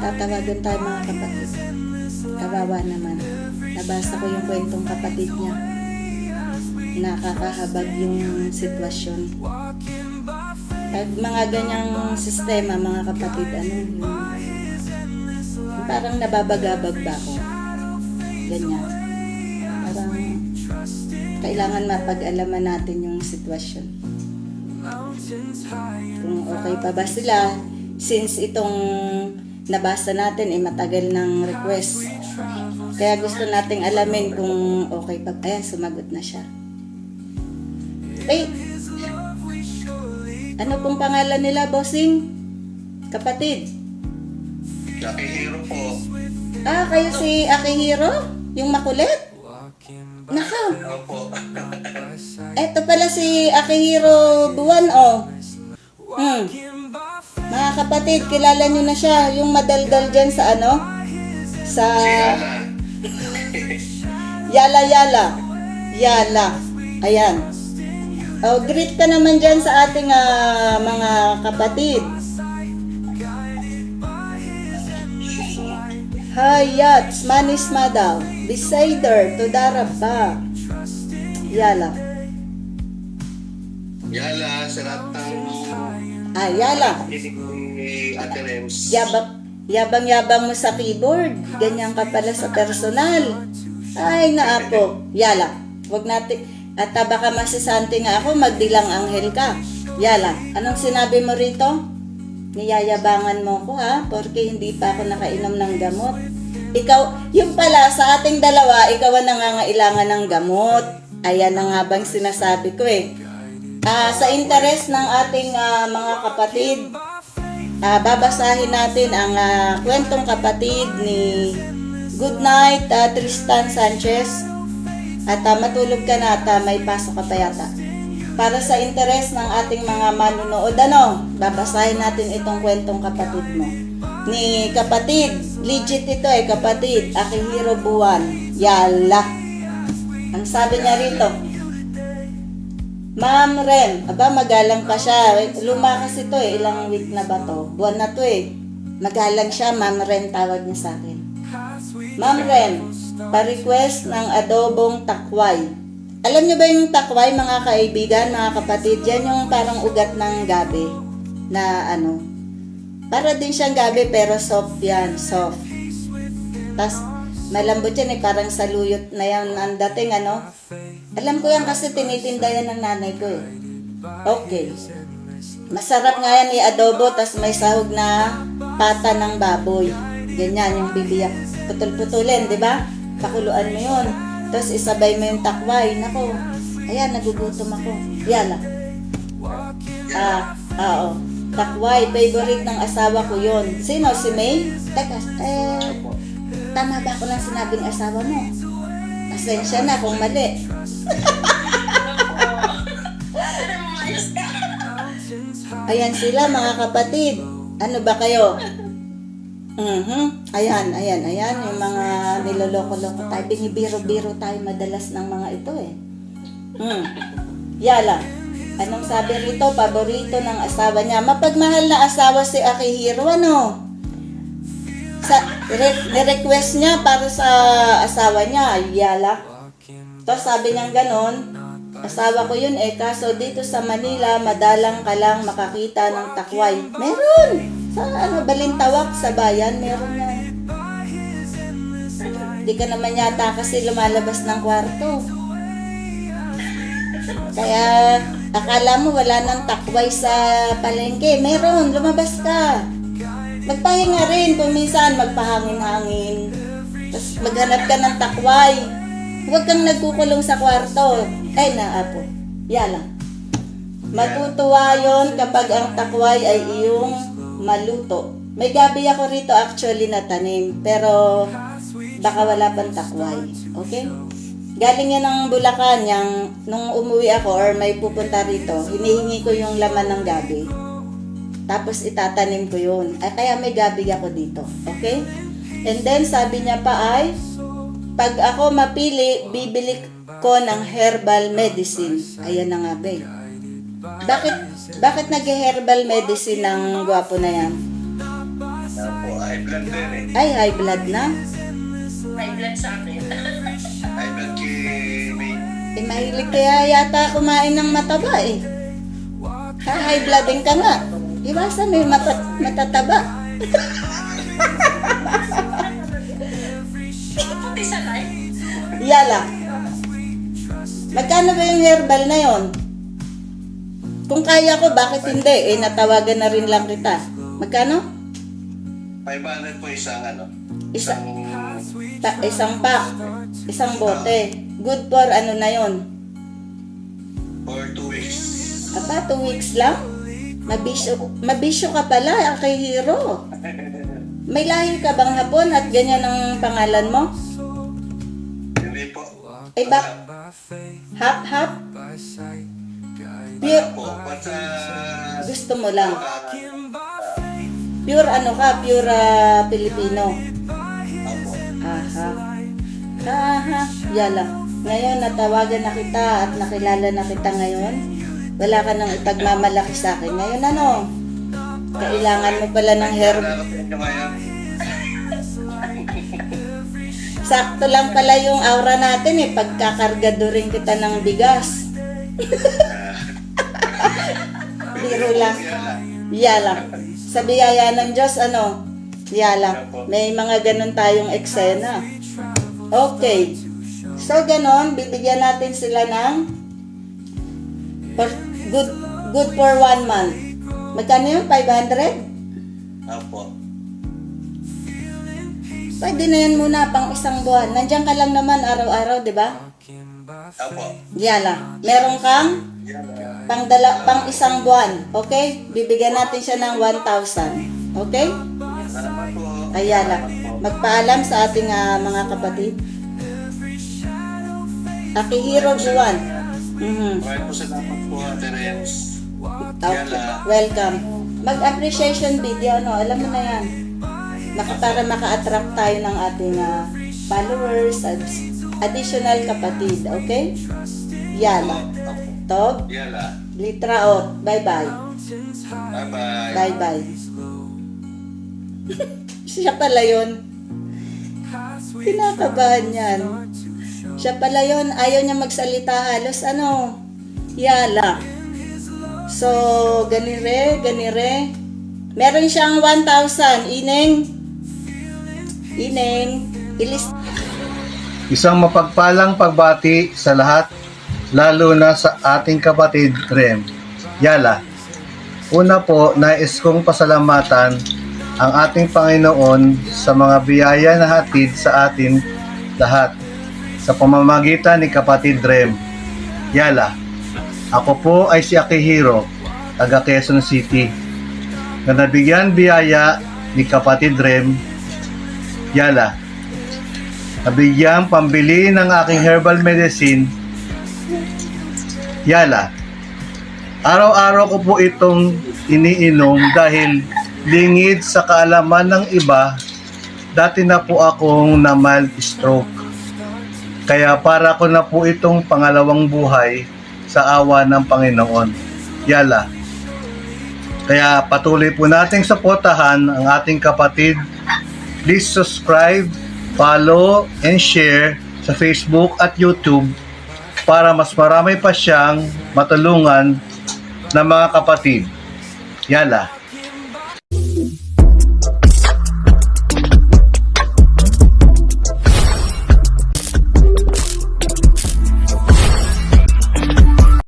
Tatawagan tayo mga kapatid. Kawawa naman. Nabasa ko yung kwentong kapatid niya. Nakakahabag yung sitwasyon. Pag mga ganyang sistema, mga kapatid, yung parang nababagabag ba ako? Ganyan. Parang kailangan mapag-alaman natin yung sitwasyon. Kung okay pa ba sila, since itong nabasa natin matagal ng request. Kaya gusto nating alamin kung okay pa. Ayan, sumagot na siya. Wait! Ano pong pangalan nila, bossing? Kapatid? Akihiro po. Kayo si Akihiro? Yung makulit? Naka! Opo. Eto pala si Akihiro Buwan, Mga kapatid, kilala nyo na siya. Yung madaldal dyan sa Sa... Yala. Ayan. Greet ka naman dyan sa ating mga kapatid. Hayat, Manis Madal, Besider, Tudaraba. Yala, sarat ng... Yala. Ate Rems. Yabang-yabang mo sa keyboard. Ganyan ka pala sa personal. Ay, naapo. Yala, wag natin... At baka masisante nga ako, magdilang anghel ka. Yala, anong sinabi mo rito? Niyayabangan mo ko porque hindi pa ako nakainom ng gamot. Ikaw, yung pala sa ating dalawa, ikaw ang nangangailangan ng gamot. Ayan ang habang sinasabi ko sa interes ng ating mga kapatid, babasahin natin ang kwentong kapatid ni Goodnight Tristan Sanchez. At matulog ka na at may pasok ka pa yata. Para sa interes ng ating mga manunood, babasahin natin itong kwentong kapatid mo. Ni kapatid, legit ito kapatid, Akihiro Buwan. Yala. Ang sabi niya rito, Ma'am Ren, magalang pa siya. Lumakas ito ilang week na ba to? Buwan na to Magalang siya, Ma'am Ren tawag niya sa akin. Ma'am Ren, pa-request ng adobong takway. Alam niyo ba yung takway, mga kaibigan, mga kapatid? Yan yung parang ugat ng gabi na para din siyang gabi pero soft yan, soft. Tapos malambot yan parang saluyot na yan ang dating Alam ko yan kasi tinitinda yan ng nanay ko Okay. Masarap nga yan i-adobo, tapos may sahog na pata ng baboy. Ganyan yung bibiyak. Putol-putulin, di ba? Pakuluan mo yun. Tapos isabay mo yung takway. Nako, ayan, nagugutom ako. Yala. Takway, favorite ng asawa ko yun. Sino? Si May? Teka, tama ba ako lang sinabing asawa mo? Pasensya na kung mali. Ayan sila, mga kapatid. Ano ba kayo? Ayan, yung mga niloloko-loko tayo. Binibiro-biro tayo madalas ng mga ito Yala, anong sabi rito? Paborito ng asawa niya. Mapagmahal na asawa si Akihiro, Ni-request niya para sa asawa niya, Yala. Tapos sabi niya ganon, asawa ko yun kaso dito sa Manila, madalang ka lang makakita ng takway. Meron! Sa Balintawak, sa bayan, meron yan. Hindi ka naman yata kasi lumalabas ng kwarto. Kaya, akala mo wala nang takway sa palengke. Meron, lumabas ka. Magpahinga rin, kung minsan magpahangin-hangin. Tapos maghanap ka ng takway. Huwag kang nagkukulong sa kwarto. Naapo. Yala. Matutuwa yon kapag ang takway ay iyong maluto. May gabi ako rito actually na tanim, pero baka wala pang takway. Okay? Galing yan ng Bulacan, nung umuwi ako or may pupunta rito, hinihingi ko yung laman ng gabi. Tapos itatanim ko yun. Kaya may gabi ako dito. Okay? And then sabi niya pa pag ako mapili, bibili ko ng herbal medicine. Ayan na nga ba Bakit nag-herbal medicine ng gwapo na yan? Opo, high blood din eh. Ay, high blood na. May blood sa akin. High blood kay May. Eh, mahilig kaya yata kumain ng mataba eh. Ha, high blood din ka nga. Iwasan mo yung matataba. Puti sa life. Yala. Magkano ba yung herbal na yon? Kung kaya ko, bakit hindi? Eh, natawagan na rin lang kita. Magkano? 500 po isang ano. Isa- Isang Isang pack. Isang bote. Good for ano na yon? for 2 weeks. Aba, 2 weeks lang? Mabisyo ka pala, kay Hero. May lahi ka bang Hapon at ganyan ang pangalan mo? Hindi po. Eh, hap? Wala po. Basta Gusto mo lang. Pure ano ka? Pure Filipino. Opo. Aha. Yala. Ngayon, natawagan na kita at nakilala na kita ngayon. Wala ka nang ipagmamalaki sa akin. Ngayon ano? Kailangan mo pala ng herb. Nakakapin nyo ngayon. Sakto lang pala yung aura natin eh. Pagkakargado rin kita ng bigas. Biro lang. Yala. Sa biyaya ng Diyos, ano? Yala. May mga ganun tayong eksena. Okay. So, ganon. Bibigyan natin sila ng good for 1 month. Magkano yun? 500? Opo. Pwede na yan muna pang isang buwan. Nandiyan ka lang naman araw-araw, di ba? Opo. Yala. Meron kang pang isang buwan. Okay? Bibigyan natin siya ng 1,000. Okay? Salamat po. Ayala. Magpaalam sa ating mga kapatid. Akihiro Buwan. Maraming po salamat po, Ate Rems. Okay. Welcome. Mag-appreciation video, no? Alam mo na yan. Para maka-attract tayo ng ating followers at additional kapatid. Okay? Yala. Tog. Yala. Litraot. Bye-bye. Bye-bye. Bye-bye. Siya pala yun. Kinakabahan yan. Siya pala yun. Ayaw niya magsalita halos. Ano? Yala. So, ganire. Meron siyang 1,000. Ineng. Isang mapagpalang pagbati sa lahat, lalo na sa ating kapatid Rem. Yala. Una po, nais kong pasalamatan ang ating Panginoon sa mga biyaya na hatid sa atin lahat sa pamamagitan ni kapatid Rem. Yala. Ako po ay si Akihiro, taga Quezon City, na nabigyan biyaya ni kapatid Rem. Yala. Nabigyan pambili ng aking herbal medicine. Yala. Araw-araw ko po itong iniinom dahil lingid sa kaalaman ng iba, dati na po akong na mild stroke. Kaya para ko na po itong pangalawang buhay sa awa ng Panginoon. Yala. Kaya patuloy po nating suportahan ang ating kapatid. Please subscribe, follow, and share sa Facebook at YouTube para mas marami pa siyang matulungan ng mga kapatid. Yala.